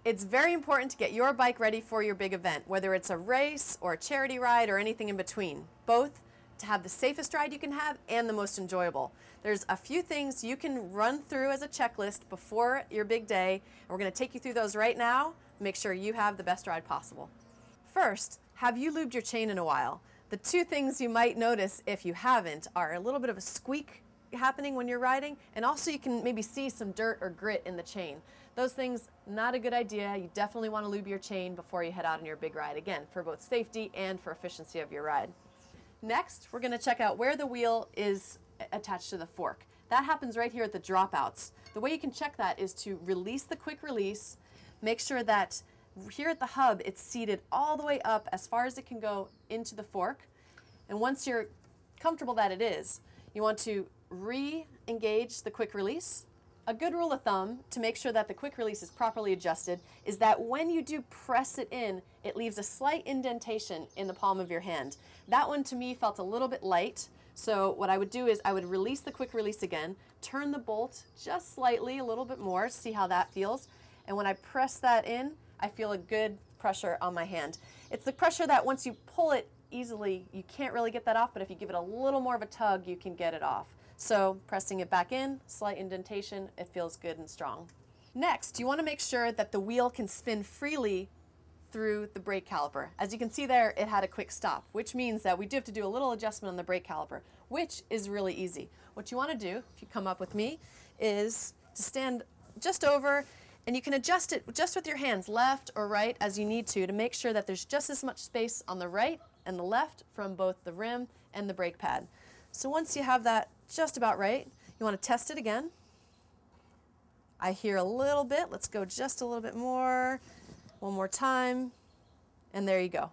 It's very important to get your bike ready for your big event, whether it's a race or a charity ride or anything in between. Both to have the safest ride you can have and the most enjoyable. There's a few things you can run through as a checklist before your big day, and we're going to take you through those right now. Make sure you have the best ride possible. First, have you lubed your chain in a while? The two things you might notice if you haven't are a little bit of a squeak happening when you're riding, and also you can maybe see some dirt or grit in the chain. Those things, not a good idea. You definitely want to lube your chain before you head out on your big ride, again, for both safety and for efficiency of your ride. Next, we're going to check out where the wheel is attached to the fork. That happens right here at the dropouts. The way you can check that is to release the quick release, make sure that here at the hub it's seated all the way up as far as it can go into the fork, and once you're comfortable that it is, you want to re-engage the quick release. A good rule of thumb to make sure that the quick release is properly adjusted is that when you do press it in, it leaves a slight indentation in the palm of your hand. That one to me felt a little bit light, so what I would do is I would release the quick release again, turn the bolt just slightly, a little bit more, see how that feels, and when I press that in, I feel a good pressure on my hand. It's the pressure that once you pull it easily, you can't really get that off, but if you give it a little more of a tug, you can get it off. So pressing it back in, slight indentation, it feels good and strong. Next, you want to make sure that the wheel can spin freely through the brake caliper. As you can see there, it had a quick stop, which means that we do have to do a little adjustment on the brake caliper, which is really easy. What you want to do, if you come up with me, is to stand just over, and you can adjust it just with your hands, left or right, as you need to make sure that there's just as much space on the right and the left from both the rim and the brake pad. So once you have that just about right, you want to test it again. I hear a little bit. Let's go just a little bit more. One more time. And there you go.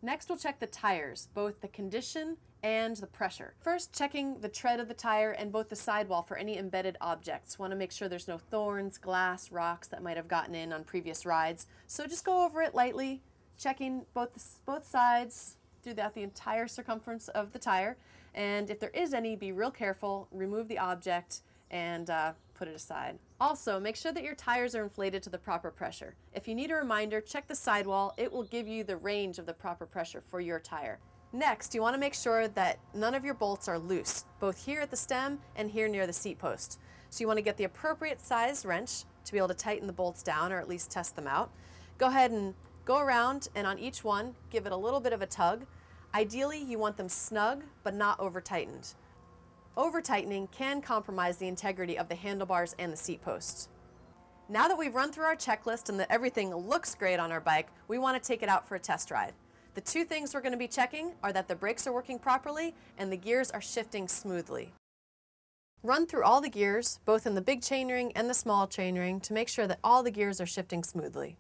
Next, we'll check the tires, both the condition and the pressure. First, checking the tread of the tire and both the sidewall for any embedded objects. Want to make sure there's no thorns, glass, rocks that might have gotten in on previous rides. So just go over it lightly, checking both sides throughout the entire circumference of the tire. And if there is any, be real careful, remove the object, and put it aside. Also, make sure that your tires are inflated to the proper pressure. If you need a reminder, check the sidewall. It will give you the range of the proper pressure for your tire. Next, you want to make sure that none of your bolts are loose, both here at the stem and here near the seat post. So you want to get the appropriate size wrench to be able to tighten the bolts down, or at least test them out. Go ahead and go around, and on each one, give it a little bit of a tug. Ideally, you want them snug, but not over-tightened. Over-tightening can compromise the integrity of the handlebars and the seat posts. Now that we've run through our checklist and that everything looks great on our bike, we want to take it out for a test ride. The two things we're going to be checking are that the brakes are working properly and the gears are shifting smoothly. Run through all the gears, both in the big chainring and the small chainring, to make sure that all the gears are shifting smoothly.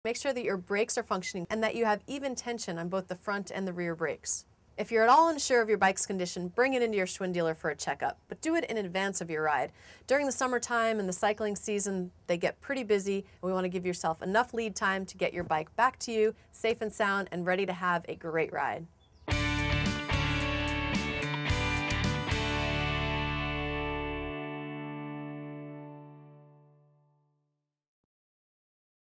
Make sure that your brakes are functioning and that you have even tension on both the front and the rear brakes. If you're at all unsure of your bike's condition, bring it into your Schwinn dealer for a checkup, but do it in advance of your ride. During the summertime and the cycling season, they get pretty busy, and we want to give yourself enough lead time to get your bike back to you, safe and sound, and ready to have a great ride.